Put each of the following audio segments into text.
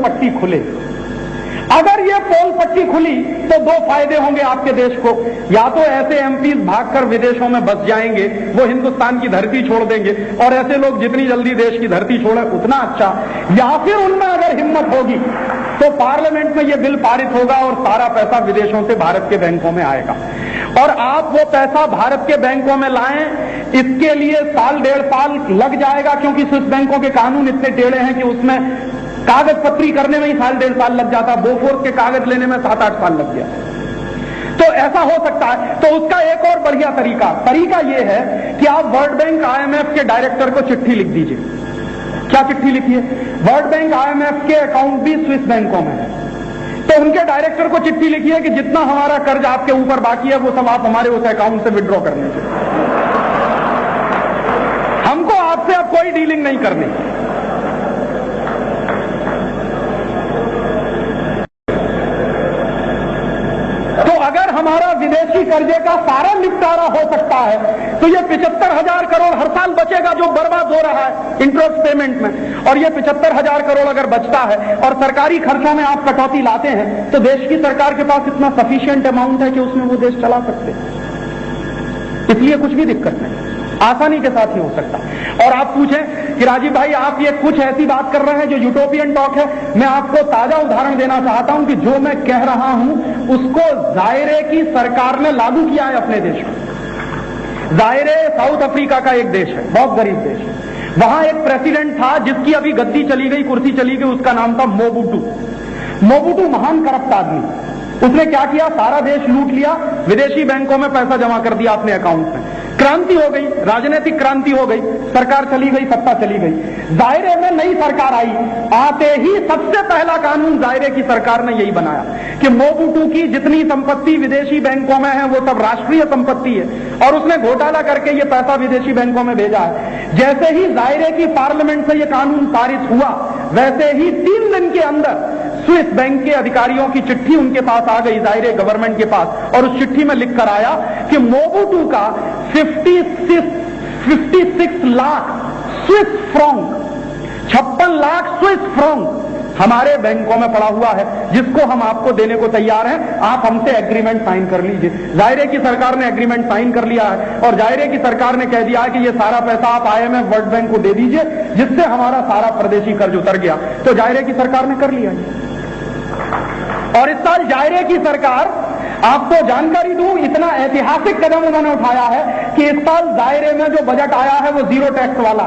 पट्टी खुले। अगर ये पोल पट्टी खुली तो दो फायदे होंगे आपके देश को, या तो ऐसे एमपीज भागकर विदेशों में बस जाएंगे, वो हिंदुस्तान की धरती छोड़ देंगे, और ऐसे लोग जितनी जल्दी देश की धरती छोड़े उतना अच्छा, या फिर उनमें अगर हिम्मत होगी तो पार्लियामेंट में ये बिल पारित होगा और सारा पैसा विदेशों से भारत के बैंकों में आएगा। और आप वो पैसा भारत के बैंकों में लाएं, इसके लिए साल डेढ़ साल लग जाएगा, क्योंकि स्विस बैंकों के कानून इतने टेढ़े हैं कि उसमें कागज पत्री करने में ही साल डेढ़ साल लग जाता, बोफोर्स के कागज लेने में 7-8 साल लग गया। तो ऐसा हो सकता है। तो उसका एक और बढ़िया तरीका यह है कि आप वर्ल्ड बैंक आईएमएफ के डायरेक्टर को चिट्ठी लिख दीजिए। क्या चिट्ठी लिखिए? वर्ल्ड बैंक आईएमएफ के अकाउंट भी स्विस बैंकों में है, तो उनके डायरेक्टर को चिट्ठी लिखिए कि जितना हमारा कर्ज आपके ऊपर बाकी है वो सब आप हमारे उस अकाउंट से विड्रॉ कर लीजिए, हमको आपसे अब कोई डीलिंग नहीं करनी। अगर हमारा विदेशी कर्जे का सारा निपटारा हो सकता है तो ये 75,000 करोड़ हर साल बचेगा जो बर्बाद हो रहा है इंटरेस्ट पेमेंट में, और ये 75,000 करोड़ अगर बचता है और सरकारी खर्चों में आप कटौती लाते हैं तो देश की सरकार के पास इतना सफिशिएंट अमाउंट है कि उसमें वो देश चला सकते हैं। इसलिए कुछ भी दिक्कत नहीं, आसानी के साथ ही हो सकता। और आप पूछें कि राजीव भाई आप ये कुछ ऐसी बात कर रहे हैं जो यूटोपियन टॉक है, मैं आपको ताजा उदाहरण देना चाहता हूं कि जो मैं कह रहा हूं उसको जायरे की सरकार ने लागू किया है अपने देश में। जायरे साउथ अफ्रीका का एक देश है, बहुत गरीब देश है। वहां एक प्रेसिडेंट था जिसकी अभी गद्दी चली गई, कुर्सी चली गई, उसका नाम था मोबुटू। मोबुटू महान करप्ट आदमी। उसने क्या किया? सारा देश लूट लिया, विदेशी बैंकों में पैसा जमा कर दिया अपने अकाउंट में। क्रांति हो गई, राजनीतिक क्रांति हो गई, सरकार चली गई, सत्ता चली गई। जायरे में नई सरकार आई, आते ही सबसे पहला कानून जायरे की सरकार ने यही बनाया कि मोबुटू की जितनी संपत्ति विदेशी बैंकों में है वो सब राष्ट्रीय संपत्ति है, और उसने घोटाला करके ये पैसा विदेशी बैंकों में भेजा है। जैसे ही जायरे की पार्लियामेंट से ये कानून पारित हुआ, वैसे ही 3 दिन के अंदर स्विस बैंक के अधिकारियों की चिट्ठी उनके पास आ गई, जायरे गवर्नमेंट के पास, और उस चिट्ठी में लिख कर आया कि मोबुटू का 56 lakh Swiss franc, 56 lakh Swiss franc हमारे बैंकों में पड़ा हुआ है, जिसको हम आपको देने को तैयार हैं, आप हमसे एग्रीमेंट साइन कर लीजिए। जायरे की सरकार ने एग्रीमेंट साइन कर लिया है, और जायरे की सरकार ने कह दिया है कि ये सारा पैसा आप आईएमएफ वर्ल्ड बैंक को दे दीजिए, जिससे हमारा सारा प्रदेशी कर्ज उतर गया। तो जायरे की सरकार ने कर लिया है। और इस साल जायरे की सरकार, आपको जानकारी दूं, इतना ऐतिहासिक कदम उन्होंने उठाया है कि इस साल जायरे में जो बजट आया है वो 0 टैक्स वाला,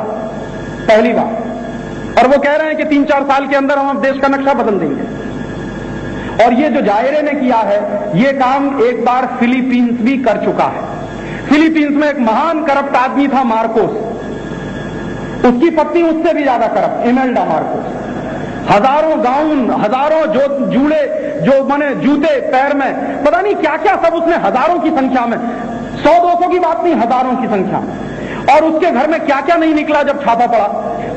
पहली बार। और वो कह रहे हैं कि 3-4 साल के अंदर हम देश का नक्शा बदल देंगे। और ये जो जायरे ने किया है, ये काम एक बार फिलीपींस भी कर चुका है। फिलीपींस में एक महान करप्ट आदमी था मार्कोस, उसकी पत्नी उससे भी ज्यादा करप्ट, इमेल्डा मार्कोस। हजारों गाउन, हजारों जूते पैर में, पता नहीं क्या क्या सब उसने, हजारों की संख्या में, 100-200 की बात नहीं, हजारों की संख्या में। और उसके घर में क्या क्या नहीं निकला जब छापा पड़ा।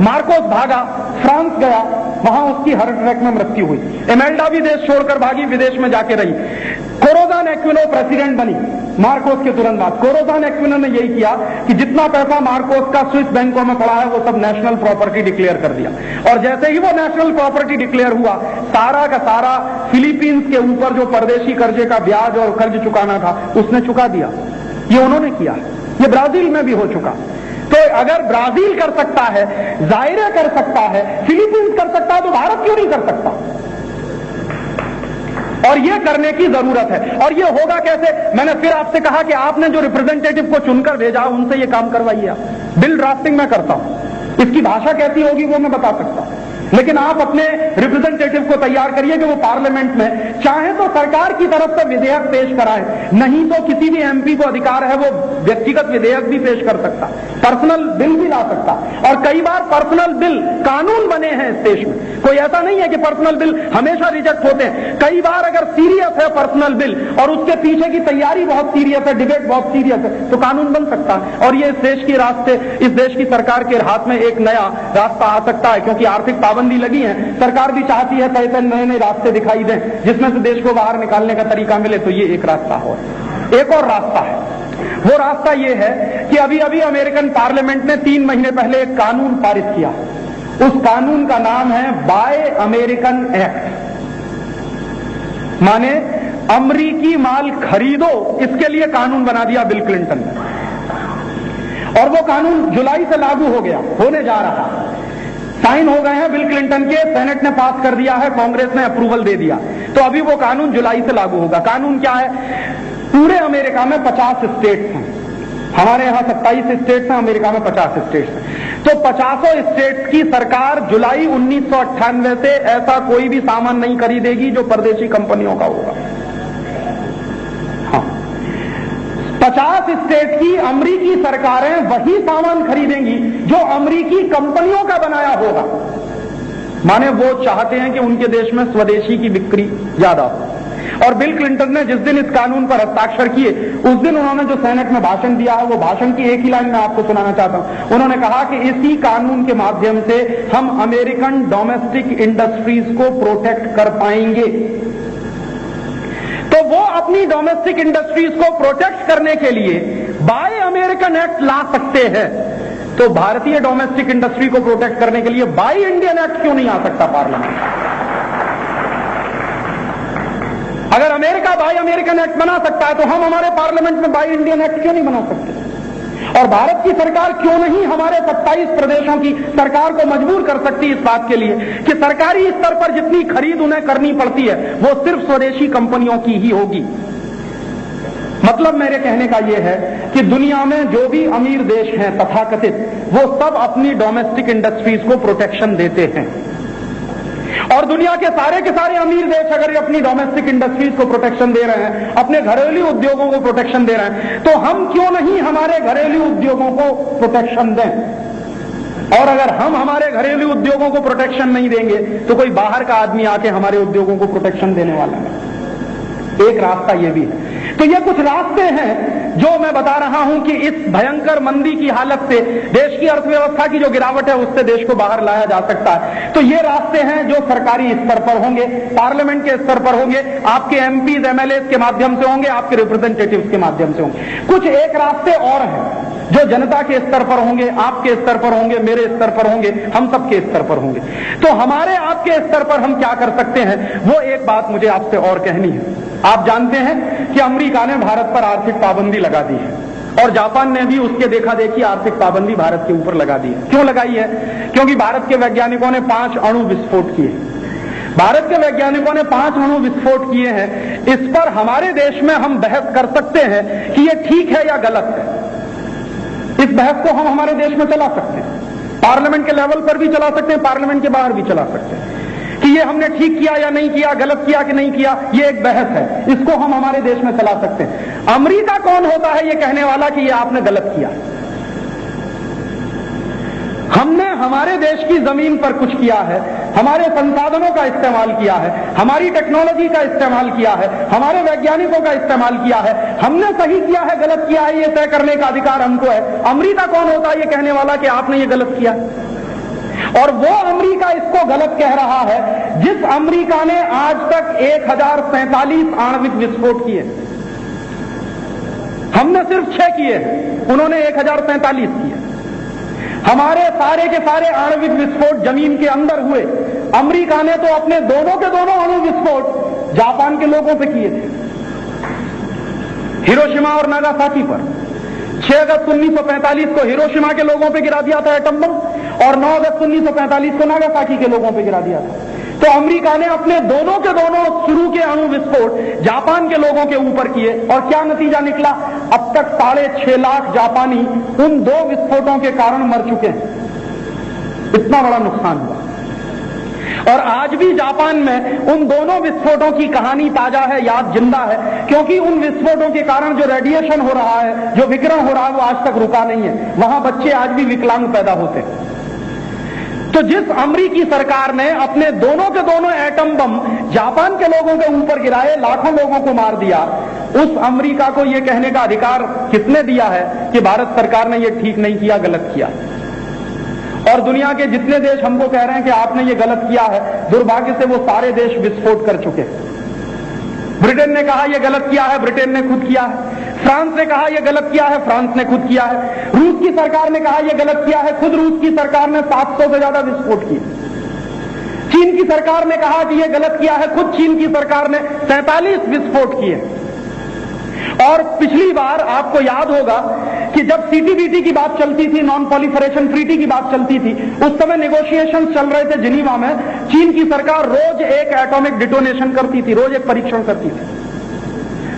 मार्कोस भागा, फ्रांस गया, वहां उसकी हार्ट अटैक में मृत्यु हुई। इमेल्डा भी देश छोड़कर भागी, विदेश में जाके रही। कोरोजान एक्विनो प्रेसिडेंट बनी मार्कोस के तुरंत बाद। कोरोजान एक्विनो ने यही किया कि जितना पैसा मार्कोस का स्विस बैंकों में पड़ा है वो सब नेशनल प्रॉपर्टी डिक्लेयर कर दिया, और जैसे ही वो नेशनल प्रॉपर्टी डिक्लेयर हुआ, सारा का सारा फिलीपींस के ऊपर जो परदेशी कर्जे का ब्याज और कर्ज चुकाना था उसने चुका दिया। ये उन्होंने किया, ये ब्राजील में भी हो चुका। तो अगर ब्राजील कर सकता है, जायरे कर सकता है, फिलीपींस कर सकता है, तो भारत क्यों नहीं कर सकता? और ये करने की जरूरत है। और ये होगा कैसे? मैंने फिर आपसे कहा कि आपने जो रिप्रेजेंटेटिव को चुनकर भेजा उनसे ये काम करवाइए। आप बिल ड्राफ्टिंग में करता हूं, इसकी भाषा कैसी होगी वो मैं बता सकता हूं, लेकिन आप अपने रिप्रेजेंटेटिव को तैयार करिए कि वो पार्लियामेंट में चाहे तो सरकार की तरफ से विधेयक पेश कराए, नहीं तो किसी भी एमपी को अधिकार है वो व्यक्तिगत विधेयक भी पेश कर सकता, पर्सनल बिल भी ला सकता। और कई बार पर्सनल बिल कानून बने हैं इस देश में, कोई ऐसा नहीं है कि पर्सनल बिल हमेशा रिजेक्ट होते हैं। कई बार अगर सीरियस है पर्सनल बिल और उसके पीछे की तैयारी बहुत सीरियस है, डिबेट बहुत सीरियस है, तो कानून बन सकता है। और ये इस देश की सरकार के हाथ में एक नया रास्ता आ सकता है, क्योंकि आर्थिक पाबंदी लगी है। सरकार भी चाहती है कई नए नए रास्ते दिखाई दें जिसमें से देश को बाहर निकालने का तरीका मिले, तो ये एक रास्ता हो। एक और रास्ता है, वो रास्ता ये है कि अभी अभी अमेरिकन पार्लियामेंट ने 3 महीने पहले एक कानून पारित किया, उस कानून का नाम है बाय अमेरिकन एक्ट, माने अमरीकी माल खरीदो, इसके लिए कानून बना दिया बिल क्लिंटन ने। और वो कानून जुलाई से लागू हो गया, होने जा रहा, साइन हो गए हैं बिल क्लिंटन के, सेनेट ने पास कर दिया है, कांग्रेस ने अप्रूवल दे दिया, तो अभी वो कानून जुलाई से लागू होगा। कानून क्या है? पूरे अमेरिका में 50 स्टेट्स हैं, हमारे यहां 27 स्टेट्स हैं, अमेरिका में 50 स्टेट्स हैं, तो 50 स्टेट्स की सरकार जुलाई 1998 से ऐसा कोई भी सामान नहीं खरीदेगी जो परदेशी कंपनियों का होगा। हाँ, 50 स्टेट की अमरीकी सरकारें वही सामान खरीदेंगी जो अमरीकी कंपनियों का बनाया होगा, माने वो चाहते हैं कि उनके देश में स्वदेशी की बिक्री ज्यादा हो। और बिल क्लिंटन ने जिस दिन इस कानून पर हस्ताक्षर किए, उस दिन उन्होंने जो सेनेट में भाषण दिया है, वो भाषण की एक ही लाइन मैं आपको सुनाना चाहता हूं। उन्होंने कहा कि इसी कानून के माध्यम से हम अमेरिकन डोमेस्टिक इंडस्ट्रीज को प्रोटेक्ट कर पाएंगे। तो वो अपनी डोमेस्टिक इंडस्ट्रीज को प्रोटेक्ट करने के लिए बाय अमेरिकन एक्ट ला सकते हैं, तो भारतीय डोमेस्टिक इंडस्ट्री को प्रोटेक्ट करने के लिए बाय इंडियन एक्ट क्यों नहीं आ सकता पार्लियामेंट? अगर अमेरिका बाय अमेरिकन एक्ट बना सकता है, तो हम हमारे पार्लियामेंट में बाय इंडियन एक्ट क्यों नहीं बना सकते? और भारत की सरकार क्यों नहीं हमारे 27 प्रदेशों की सरकार को मजबूर कर सकती इस बात के लिए कि सरकारी स्तर पर जितनी खरीद उन्हें करनी पड़ती है वो सिर्फ स्वदेशी कंपनियों की ही होगी। मतलब मेरे कहने का यह है कि दुनिया में जो भी अमीर देश हैं तथाकथित, वो सब अपनी डोमेस्टिक इंडस्ट्रीज को प्रोटेक्शन देते हैं। और दुनिया के सारे अमीर देश अगर अपनी डोमेस्टिक इंडस्ट्रीज को प्रोटेक्शन दे रहे हैं, अपने घरेलू उद्योगों को प्रोटेक्शन दे रहे हैं, तो हम क्यों नहीं हमारे घरेलू उद्योगों को प्रोटेक्शन दें? और अगर हम हमारे घरेलू उद्योगों को प्रोटेक्शन नहीं देंगे, तो कोई बाहर का आदमी आके हमारे उद्योगों को प्रोटेक्शन देने वाला है। एक रास्ता यह भी है। तो ये कुछ रास्ते हैं जो मैं बता रहा हूं कि इस भयंकर मंदी की हालत से, देश की अर्थव्यवस्था की जो गिरावट है, उससे देश को बाहर लाया जा सकता है। तो ये रास्ते हैं जो सरकारी स्तर पर होंगे, पार्लियामेंट के स्तर पर होंगे, आपके एमपीज एमएलए के माध्यम से होंगे, आपके रिप्रेजेंटेटिव्स के माध्यम से होंगे। कुछ एक रास्ते और हैं जो जनता के स्तर पर होंगे, आपके स्तर पर होंगे, मेरे स्तर पर होंगे, हम सबके स्तर पर होंगे। तो हमारे आपके स्तर पर हम क्या कर सकते हैं, वो एक बात मुझे आपसे और कहनी है। आप जानते हैं कि अमेरिका ने भारत पर आर्थिक पाबंदी लगा दी है और जापान ने भी उसके देखा देखी आर्थिक पाबंदी भारत के ऊपर लगा दी है। क्यों लगाई है? क्योंकि भारत के वैज्ञानिकों ने 5 अणु विस्फोट किए। भारत के वैज्ञानिकों ने 5 अणु विस्फोट किए हैं। इस पर हमारे देश में हम बहस कर सकते हैं कि ये ठीक है या गलत है। इस बहस को हम हमारे देश में चला सकते हैं, पार्लियामेंट के लेवल पर भी चला सकते हैं, पार्लियामेंट के बाहर भी चला सकते हैं कि ये हमने ठीक किया या नहीं किया, गलत किया कि नहीं किया, ये एक बहस है। इसको हम हमारे देश में चला सकते हैं। अमेरिका कौन होता है ये कहने वाला कि ये आपने गलत किया? हमने हमारे देश की जमीन पर कुछ किया है, हमारे संसाधनों का इस्तेमाल किया है, हमारी टेक्नोलॉजी का इस्तेमाल किया है, हमारे वैज्ञानिकों का इस्तेमाल किया है। हमने सही किया है, गलत किया है, ये तय करने का अधिकार हमको है। अमेरिका कौन होता है ये कहने वाला कि आपने ये गलत किया? और वो अमेरिका इसको गलत कह रहा है जिस अमेरिका ने आज तक 1047 आणविक विस्फोट किए। हमने सिर्फ 6 किए, उन्होंने 1047 किए। हमारे सारे के सारे आणविक विस्फोट जमीन के अंदर हुए। अमेरिका ने तो अपने दोनों के दोनों अणु विस्फोट जापान के लोगों पे किए थे, हिरोशिमा और नागासाकी पर। 6 अगस्त 1945 को हिरोशिमा के लोगों पे गिरा दिया था एटम बम और 9 अगस्त 1945 को नागासाकी के लोगों पे गिरा दिया था। तो अमेरिका ने अपने दोनों के दोनों शुरू के अणु विस्फोट जापान के लोगों के ऊपर किए और क्या नतीजा निकला? अब तक 6.5 लाख जापानी उन 2 विस्फोटों के कारण मर चुके हैं। इतना बड़ा नुकसान हुआ। और आज भी जापान में उन दोनों विस्फोटों की कहानी ताजा है, याद जिंदा है, क्योंकि उन विस्फोटों के कारण जो रेडिएशन हो रहा है, जो विकिरण हो रहा है, वो आज तक रुका नहीं है। वहां बच्चे आज भी विकलांग पैदा होते हैं। तो जिस अमेरिकी सरकार ने अपने दोनों के दोनों एटम बम जापान के लोगों के ऊपर गिराए, लाखों लोगों को मार दिया, उस अमेरिका को यह कहने का अधिकार किसने दिया है कि भारत सरकार ने यह ठीक नहीं किया, गलत किया? और दुनिया के जितने देश हमको कह रहे हैं कि आपने ये गलत किया है, दुर्भाग्य से वो सारे देश विस्फोट कर चुके हैं। ब्रिटेन ने कहा ये गलत किया है, ब्रिटेन ने खुद किया है। फ्रांस ने कहा यह गलत किया है, फ्रांस ने खुद किया है। रूस की सरकार ने कहा यह गलत किया है, खुद रूस की सरकार ने 700 से ज्यादा विस्फोट किए। चीन की सरकार ने कहा कि यह गलत किया है, खुद चीन की सरकार ने 47 विस्फोट किए। और पिछली बार आपको याद होगा कि जब सीटीबीटी की बात चलती थी, नॉन प्रोलिफरेशन ट्रीटी की बात चलती थी, उस समय नेगोशिएशंस चल रहे थे जिनीवा में। चीन की सरकार रोज एक एटॉमिक डिटोनेशन करती थी, रोज एक परीक्षण करती थी।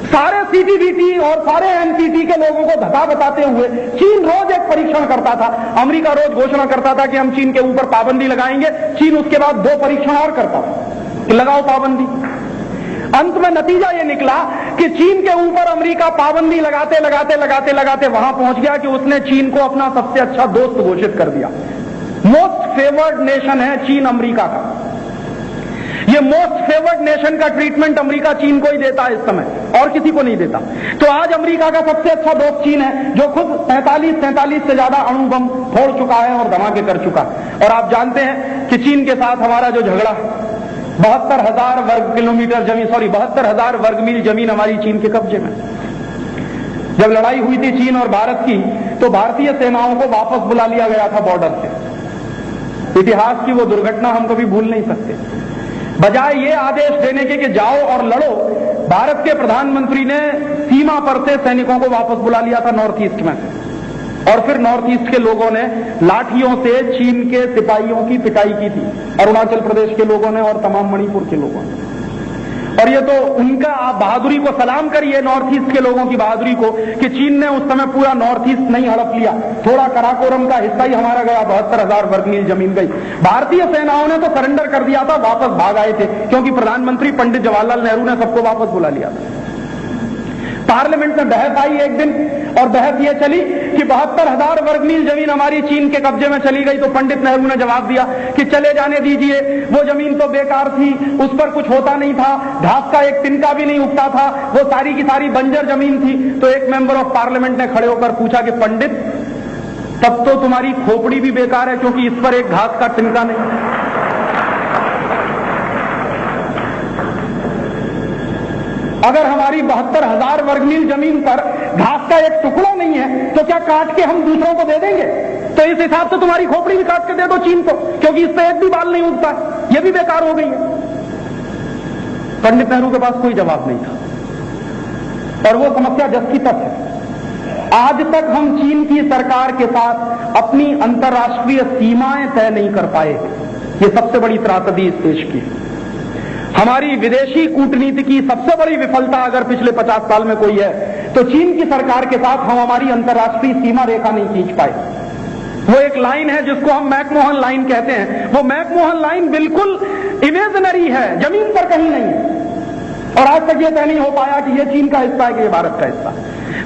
सारे सीटीबीटी और सारे एनपीटी के लोगों को धक्का बताते हुए चीन रोज एक परीक्षण करता था। अमेरिका रोज घोषणा करता था कि हम चीन के ऊपर पाबंदी लगाएंगे, चीन उसके बाद 2 परीक्षण और करता था कि लगाओ पाबंदी। अंत में नतीजा यह निकला कि चीन के ऊपर अमेरिका पाबंदी लगाते लगाते लगाते लगाते वहां पहुंच गया कि उसने चीन को अपना सबसे अच्छा दोस्त घोषित कर दिया। मोस्ट फेवर्ड नेशन है चीन अमेरिका का। ये मोस्ट फेवर्ड नेशन का ट्रीटमेंट अमेरिका चीन को ही देता है इस समय, और किसी को नहीं देता। तो आज अमेरिका का सबसे अच्छा दोस्त चीन है, जो खुद 43 से ज्यादा अणु बम फोड़ चुका है और धमाके कर चुका है। और आप जानते हैं कि चीन के साथ हमारा जो झगड़ा, 72,000 वर्ग किलोमीटर जमीन, 72,000 वर्ग मील जमीन हमारी चीन के कब्जे में। जब लड़ाई हुई थी चीन और भारत की, तो भारतीय सेनाओं को वापस बुला लिया गया था बॉर्डर से। इतिहास की वो दुर्घटना हम कभी भूल नहीं सकते। बजाय ये आदेश देने के कि जाओ और लड़ो, भारत के प्रधानमंत्री ने सीमा पर से सैनिकों को वापस बुला लिया था नॉर्थ ईस्ट में। और फिर नॉर्थ ईस्ट के लोगों ने लाठियों से चीन के सिपाहियों की पिटाई की थी, अरुणाचल प्रदेश के लोगों ने और तमाम मणिपुर के लोगों ने। और ये तो उनका, आप बहादुरी को सलाम करिए, नॉर्थ ईस्ट के लोगों की बहादुरी को, कि चीन ने उस समय पूरा नॉर्थ ईस्ट नहीं हड़प लिया, थोड़ा कराकोरम का हिस्सा ही हमारा गया, 72,000 वर्ग मील जमीन गई। भारतीय सेनाओं ने तो सरेंडर कर दिया था, वापस भाग आए थे, क्योंकि प्रधानमंत्री पंडित जवाहरलाल नेहरू ने सबको वापस बुला लिया था। पार्लियामेंट में बहस आई एक दिन, और बहस ये चली कि 72,000 वर्ग मील जमीन हमारी चीन के कब्जे में चली गई। तो पंडित नेहरू ने जवाब दिया कि चले जाने दीजिए, वो जमीन तो बेकार थी, उस पर कुछ होता नहीं था, घास का एक तिनका भी नहीं उगता था, वो सारी की सारी बंजर जमीन थी। तो एक मेंबर ऑफ पार्लियामेंट ने खड़े होकर पूछा कि पंडित, तब तो तुम्हारी खोपड़ी भी बेकार है, क्योंकि इस पर एक घास का तिनका नहीं। अगर हमारी 72,000 वर्ग मील जमीन पर घास का एक टुकड़ा नहीं है, तो क्या काट के हम दूसरों को दे देंगे? तो इस हिसाब से तुम्हारी खोपड़ी भी काट के दे दो चीन को, क्योंकि इस पे एक भी बाल नहीं उगता, ये भी बेकार हो गई है। पंडित नेहरू के पास कोई जवाब नहीं था, और वो समस्या जस की तस है। आज तक हम चीन की सरकार के साथ अपनी अंतर्राष्ट्रीय सीमाएं तय नहीं कर पाए। ये सबसे बड़ी त्रासदी इस देश की। हमारी विदेशी कूटनीति की सबसे बड़ी विफलता अगर पिछले 50 साल में कोई है, तो चीन की सरकार के साथ हम हमारी अंतर्राष्ट्रीय सीमा रेखा नहीं खींच पाए। वो एक लाइन है जिसको हम मैकमोहन लाइन कहते हैं। वो मैकमोहन लाइन बिल्कुल इमेजिनरी है, जमीन पर कहीं नहीं है, और आज तक ये तय नहीं हो पाया कि ये चीन का हिस्सा है कि ये भारत का हिस्सा।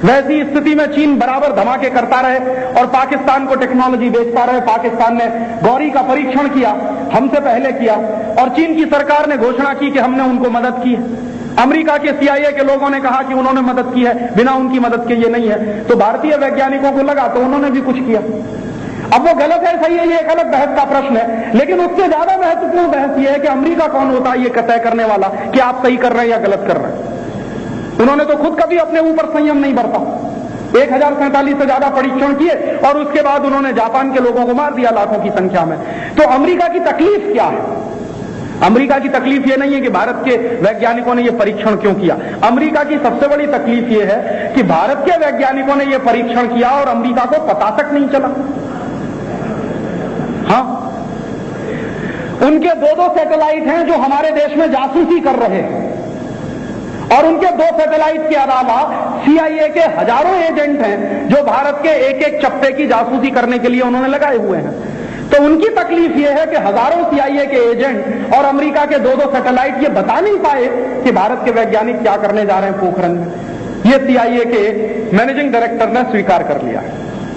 वैसी स्थिति में चीन बराबर धमाके करता रहे और पाकिस्तान को टेक्नोलॉजी बेचता रहे। पाकिस्तान ने गौरी का परीक्षण किया, हमसे पहले किया, और चीन की सरकार ने घोषणा की कि हमने उनको मदद की है। अमेरिका के CIA के लोगों ने कहा कि उन्होंने मदद की है, बिना उनकी मदद के ये नहीं है। तो भारतीय वैज्ञानिकों को लगा तो उन्होंने भी कुछ किया। अब वो गलत है सही है, ये एक अलग बहस का प्रश्न है, लेकिन उससे ज्यादा महत्वपूर्ण बहस ये है कि अमेरिका कौन होता है ये तय करने वाला कि आप सही कर रहे हैं या गलत कर रहे हैं। उन्होंने तो खुद कभी अपने ऊपर संयम नहीं बरता। 1047 से ज्यादा परीक्षण किए और उसके बाद उन्होंने जापान के लोगों को मार दिया लाखों की संख्या में। तो अमेरिका की तकलीफ क्या है? अमेरिका की तकलीफ ये नहीं है कि भारत के वैज्ञानिकों ने ये परीक्षण क्यों किया। अमेरिका की सबसे बड़ी तकलीफ ये है कि भारत के वैज्ञानिकों ने ये परीक्षण किया और अमेरिका को पता तक नहीं चला। हाँ, उनके 2 सैटेलाइट हैं जो हमारे देश में जासूसी कर रहे हैं, और उनके 2 सैटेलाइट के अलावा CIA के हजारों एजेंट हैं जो भारत के एक एक चप्पे की जासूसी करने के लिए उन्होंने लगाए हुए हैं। तो उनकी तकलीफ यह है कि हजारों CIA के एजेंट और अमेरिका के 2 सैटेलाइट ये बता नहीं पाए कि भारत के वैज्ञानिक क्या करने जा रहे हैं पोखरण में। ये CIA के मैनेजिंग डायरेक्टर ने स्वीकार कर लिया।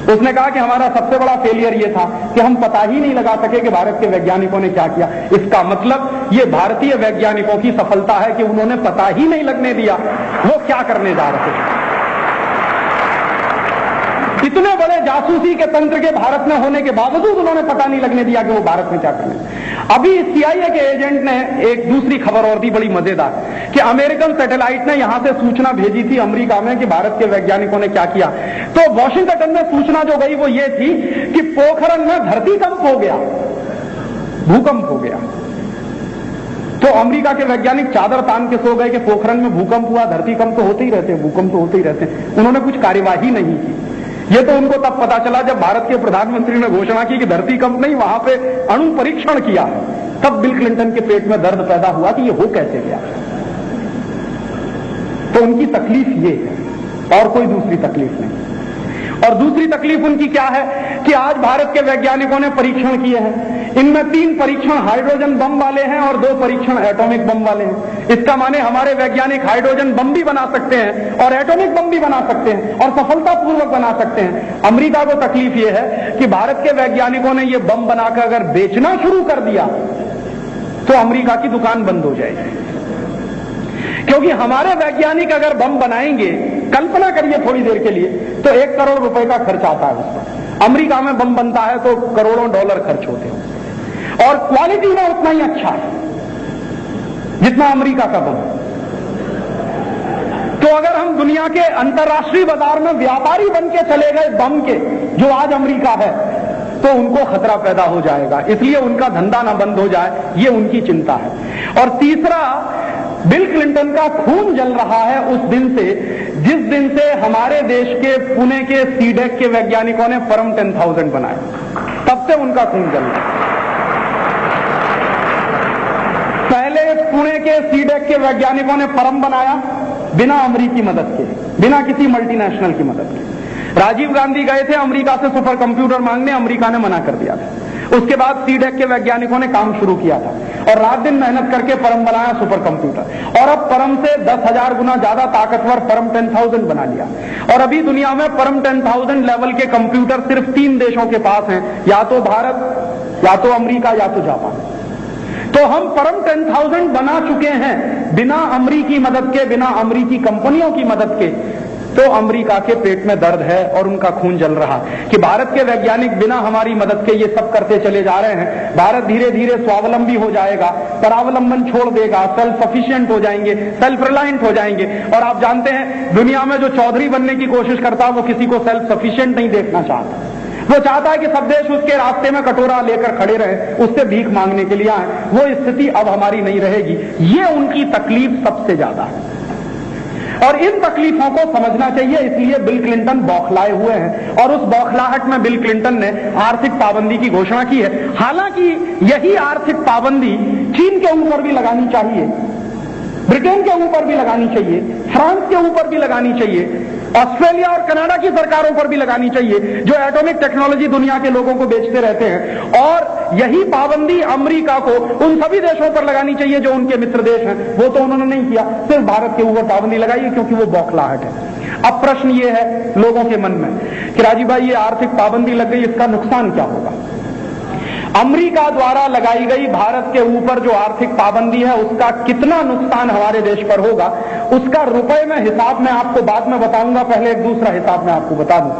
उसने कहा कि हमारा सबसे बड़ा फेलियर ये था कि हम पता ही नहीं लगा सके कि भारत के वैज्ञानिकों ने क्या किया। इसका मतलब ये भारतीय वैज्ञानिकों की सफलता है कि उन्होंने पता ही नहीं लगने दिया वो क्या करने जा रहे थे। इतने बड़े जासूसी के तंत्र के भारत में होने के बावजूद उन्होंने पता नहीं लगने दिया कि वो भारत में क्या करने। अभी CIA के एजेंट ने एक दूसरी खबर और दी, बड़ी मजेदार, कि अमेरिकन सैटेलाइट ने यहां से सूचना भेजी थी अमेरिका में कि भारत के वैज्ञानिकों ने क्या किया। तो वॉशिंगटन में सूचना जो गई वो ये थी कि पोखरण में धरतीकंप हो गया, भूकंप हो गया। तो अमेरिका के वैज्ञानिक चादर तान के सो गए कि पोखरण में भूकंप हुआ, धरतीकंप तो होते ही रहते हैं, भूकंप तो होते ही रहते हैं। उन्होंने कुछ कार्यवाही नहीं की। ये तो उनको तब पता चला जब भारत के प्रधानमंत्री ने घोषणा की कि धरतीकंप नहीं, वहां पे अणु परीक्षण किया, तब बिल क्लिंटन के पेट में दर्द पैदा हुआ कि ये हो कैसे गया। तो उनकी तकलीफ ये है और कोई दूसरी तकलीफ नहीं। और दूसरी तकलीफ उनकी क्या है कि आज भारत के वैज्ञानिकों ने परीक्षण किए हैं, इनमें 3 परीक्षण हाइड्रोजन बम वाले हैं और 2 परीक्षण एटॉमिक बम वाले हैं। इसका माने हमारे वैज्ञानिक हाइड्रोजन बम भी बना सकते हैं और एटॉमिक बम भी बना सकते हैं और सफलतापूर्वक बना सकते हैं। अमेरिका को तकलीफ यह है कि भारत के वैज्ञानिकों ने यह बम बनाकर अगर बेचना शुरू कर दिया तो अमेरिका की दुकान बंद हो जाएगी, क्योंकि हमारे वैज्ञानिक अगर बम बनाएंगे, कल्पना करिए थोड़ी देर के लिए, तो 1 करोड़ रुपए का खर्च आता है उस पर। अमेरिका में बम बनता है तो करोड़ों डॉलर खर्च होते हैं और क्वालिटी में उतना ही अच्छा है जितना अमेरिका का बम। तो अगर हम दुनिया के अंतर्राष्ट्रीय बाजार में व्यापारी बन के चले गए बम के, जो आज अमेरिका है, तो उनको खतरा पैदा हो जाएगा। इसलिए उनका धंधा ना बंद हो जाए, ये उनकी चिंता है। और तीसरा, बिल क्लिंटन का खून जल रहा है उस दिन से जिस दिन से हमारे देश के पुणे के सीडेक के वैज्ञानिकों ने परम 10,000 बनाए, तब से उनका खून जल रहा है। पहले पुणे के सीडेक के वैज्ञानिकों ने परम बनाया बिना अमेरिकी मदद के, बिना किसी मल्टीनेशनल की मदद के। राजीव गांधी गए थे अमेरिका से सुपर कंप्यूटर मांगने, अमेरिका ने मना कर दिया था। उसके बाद सीडेक के वैज्ञानिकों ने काम शुरू किया था और रात दिन मेहनत करके परम बनाया, सुपर कंप्यूटर, और अब परम से 10,000 गुना ज्यादा ताकतवर परम 10,000 बना लिया। और अभी दुनिया में परम 10,000 लेवल के कंप्यूटर सिर्फ 3 देशों के पास हैं, या तो भारत, या तो अमेरिका, या तो जापान। तो हम परम 10,000 बना चुके हैं बिना अमेरिकी मदद के, बिना अमेरिकी कंपनियों की मदद के। तो अमेरिका के पेट में दर्द है और उनका खून जल रहा कि भारत के वैज्ञानिक बिना हमारी मदद के ये सब करते चले जा रहे हैं। भारत धीरे धीरे स्वावलंबी हो जाएगा, परावलंबन छोड़ देगा, सेल्फ सफिशिएंट हो जाएंगे, सेल्फ रिलायंट हो जाएंगे। और आप जानते हैं दुनिया में जो चौधरी बनने की कोशिश करता है वो किसी को सेल्फ सफिशिएंट नहीं देखना चाहता। वो चाहता है कि सब देश उसके रास्ते में कटोरा लेकर खड़े रहे, उससे भीख मांगने के लिए आए। वो स्थिति अब हमारी नहीं रहेगी। ये उनकी तकलीफ सबसे ज्यादा है और इन तकलीफों को समझना चाहिए। इसलिए बिल क्लिंटन बौखलाए हुए हैं और उस बौखलाहट में बिल क्लिंटन ने आर्थिक पाबंदी की घोषणा की है। हालांकि यही आर्थिक पाबंदी चीन के ऊपर भी लगानी चाहिए, ब्रिटेन के ऊपर भी लगानी चाहिए, फ्रांस के ऊपर भी लगानी चाहिए, ऑस्ट्रेलिया और कनाडा की सरकारों पर भी लगानी चाहिए जो एटॉमिक टेक्नोलॉजी दुनिया के लोगों को बेचते रहते हैं। और यही पाबंदी अमेरिका को उन सभी देशों पर लगानी चाहिए जो उनके मित्र देश हैं। वो तो उन्होंने नहीं किया, सिर्फ भारत के ऊपर पाबंदी लगाई है क्योंकि वो बौखलाहट है। अब प्रश्न ये है लोगों के मन में कि राजीव भाई ये आर्थिक पाबंदी लग गई, इसका नुकसान क्या होगा? अमेरिका द्वारा लगाई गई भारत के ऊपर जो आर्थिक पाबंदी है उसका कितना नुकसान हमारे देश पर होगा, उसका रुपए में हिसाब मैं आपको बाद में बताऊंगा। पहले एक दूसरा हिसाब मैं आपको बता दूं।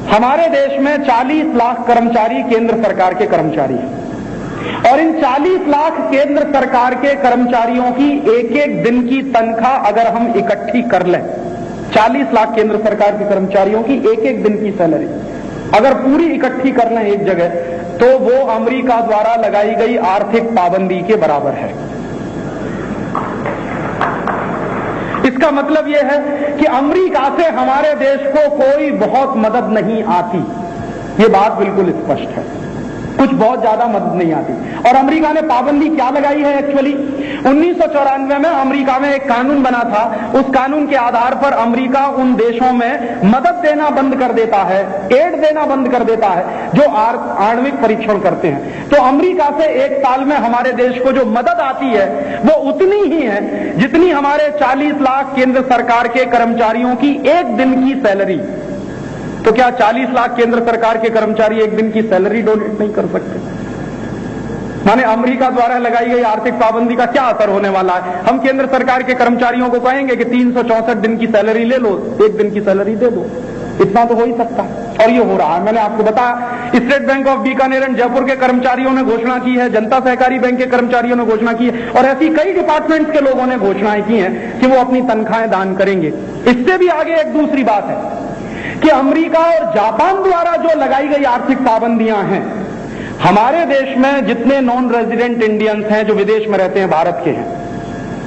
हमारे देश में 40 लाख कर्मचारी केंद्र सरकार के कर्मचारी हैं और इन 40 लाख केंद्र सरकार के कर्मचारियों की एक एक दिन की तनख्वाह अगर हम इकट्ठी कर लें, 40 लाख केंद्र सरकार के कर्मचारियों की एक एक दिन की सैलरी अगर पूरी इकट्ठी कर लें एक जगह, तो वो अमेरिका द्वारा लगाई गई आर्थिक पाबंदी के बराबर है। इसका मतलब यह है कि अमेरिका से हमारे देश को कोई बहुत मदद नहीं आती। ये बात बिल्कुल स्पष्ट है, कुछ बहुत ज्यादा मदद नहीं आती। और अमेरिका ने पाबंदी क्या लगाई है एक्चुअली? 1994 में अमेरिका में एक कानून बना था। उस कानून के आधार पर अमेरिका उन देशों में मदद देना बंद कर देता है, एड देना बंद कर देता है जो आणविक परीक्षण करते हैं। तो अमेरिका से एक साल में हमारे देश को जो मदद आती है वो उतनी ही है जितनी हमारे 40 लाख केंद्र सरकार के कर्मचारियों की एक दिन की सैलरी। तो क्या 40 लाख केंद्र सरकार के कर्मचारी एक दिन की सैलरी डोनेट नहीं कर सकते? माने अमेरिका द्वारा लगाई गई आर्थिक पाबंदी का क्या असर होने वाला है? हम केंद्र सरकार के कर्मचारियों को कहेंगे कि 364 दिन की सैलरी ले लो, एक दिन की सैलरी दे दो। इतना तो हो ही सकता है, और ये हो रहा है। मैंने आपको बताया, state bank of Bikaner and Jaipur के कर्मचारियों ने घोषणा की है, जनता सहकारी बैंक के कर्मचारियों ने घोषणा की है, और ऐसी कई डिपार्टमेंट्स के लोगों ने घोषणाएं की हैं कि वो अपनी तनख्वाहें दान करेंगे। इससे भी आगे एक दूसरी बात है कि अमेरिका और जापान द्वारा जो लगाई गई आर्थिक पाबंदियां हैं, हमारे देश में जितने नॉन रेजिडेंट इंडियंस हैं जो विदेश में रहते हैं, भारत के हैं,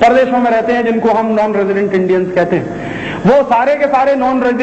परदेशों में रहते हैं, जिनको हम नॉन रेजिडेंट इंडियंस कहते हैं, वो सारे के सारे नॉन रेजिडेंट